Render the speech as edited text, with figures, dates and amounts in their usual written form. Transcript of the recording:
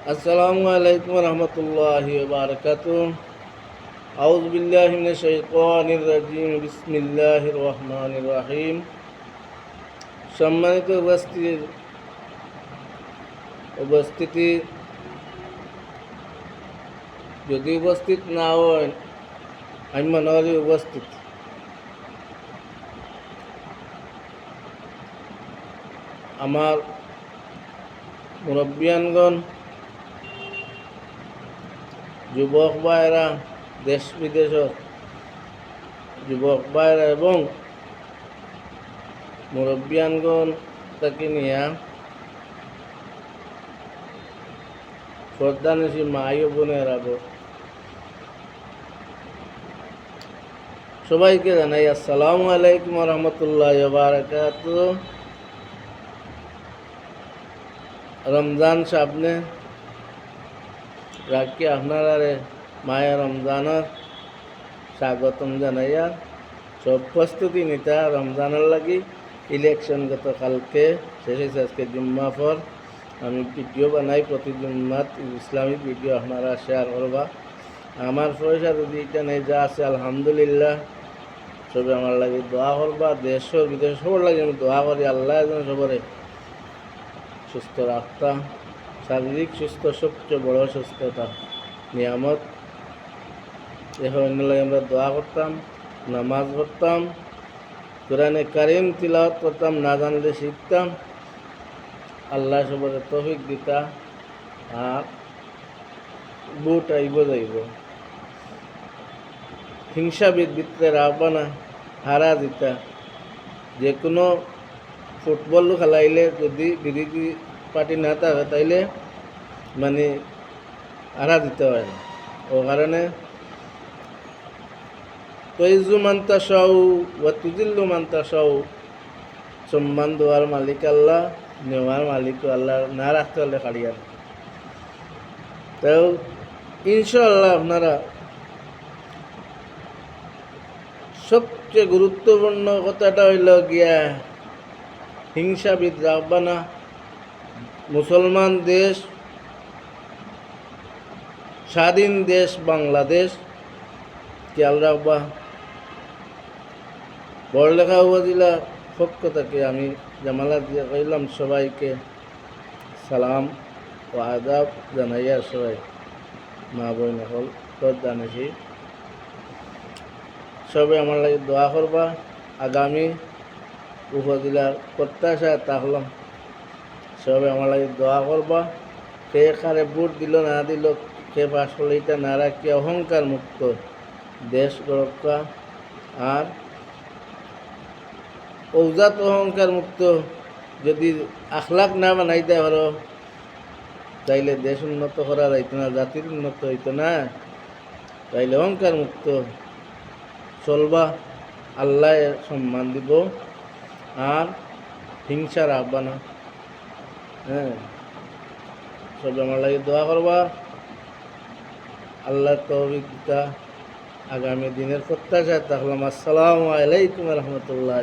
আসসালামু আলাইকুম রহমতুল্লাহি ওয়া বারাকাতুহু। আউযু বিল্লাহি মিনাশ শাইতানির রাজিম। বিসমিল্লাহির রহমানির রহিম। সম্মানিত উপস্থিতি যদি উপস্থিত না হয়, আমি মনে করি উপস্থিত। আমার মুরব্বিয়ানগণ, যুবক ভাইরা, দেশ বিদেশের যুবক ভাইরা এবং মুরব্বিয়ানগণ তাকে নিয়ে শ্রদ্ধানিশী মাই ও বোনেরা, সবাইকে জানাই আসসালামু আলাইকুম রহমতুল্লাহি ওয়া বারাকাতুহু। রমজান সামনে রাখি আপনারা মায়া রমজানের স্বাগতম জানাইয়া সব প্রস্তুতি নিতা রমজানের লাগি। ইলেকশন গতকালকে শেষ হয়েছে, আজকে জুম্মা পর আমি ভিডিও বানাই, প্রতি জুম্মাত ইসলামিক ভিডিও আপনারা শেয়ার করবা। আমার পয়সা যদি এটা নেই যা আছে আলহামদুলিল্লাহ, সবে আমার লাগে দোয়া করবা। দেশ বিদেশ সবার লাগে আমি দোয়া করি, আল্লাহ যেন সবরে সুস্থ রাখতা। শারীরিক সুস্থ সবচেয়ে বড় সুস্থতা নিয়ামত। এখন লাগে আমরা দোয়া করতাম, নামাজ পড়তাম, কোরআনে কারিম তিলাওয়াত করতাম, না জানলে শিখতাম। আল্লাহ সবরে তৌফিক দিতা। আর বুট আইব যাইব, হিংসাবিদ ভিতরে রাখবা না, হারা দিতা। যে কোনো ফুটবল খেলাইলে যদি বিরোধী পার্টি না থাকে তাইলে মানে হারা দিতে হয় না। ও কারণে তৈজু মান্তা সাউ ওয়া তুজিল্লু মান্তা সাউ, সম্মান দেওয়ার মালিক আল্লাহ, নেওয়ার মালিক আল্লাহ। না রাখতে হলে কাড়িয়ার। তাও ইনশাআল্লাহ আপনারা সবচেয়ে গুরুত্বপূর্ণ কথাটা হইল গিয়া হিংসাবিদ রাখবা না। মুসলমান দেশ, স্বাধীন দেশ বাংলাদেশ, খেয়াল রাখবা। পড়ালেখা উপজেলা পক্ষ থেকে আমি জামালাত দিয়ে কইলাম সবাইকে সালাম ও আদাব জানাইয়া সবাই মা বোন হল জানিছি সবে আমার লাগে দোয়া করবা। আগামী উপজেলার প্রত্যাশা থাকলাম, সবে আমার লাগে দোয়া করবা। কে কারে ভোট দিল না দিল, কে পাশ করলে এটা না রাখি অহংকার মুক্ত দেশ গড়কা। আর ঔজাত অহংকার মুক্ত যদি আখলাক না বানাইতে পারো তাইলে দেশ উন্নত করা যাইতো না, জাতির উন্নত হইতো না। তাইলে অহংকার মুক্ত চলবা, আল্লাহ সম্মান দিব। আর হিংসা রাখবা না। হ্যাঁ, সব আমার লাগে দোয়া করবা। আল্লাহ তৌফিক দিতা। আগামী দিনের প্রত্যাশা থাকলাম। আসসালামু আলাইকুম রহমতুল্লাহ।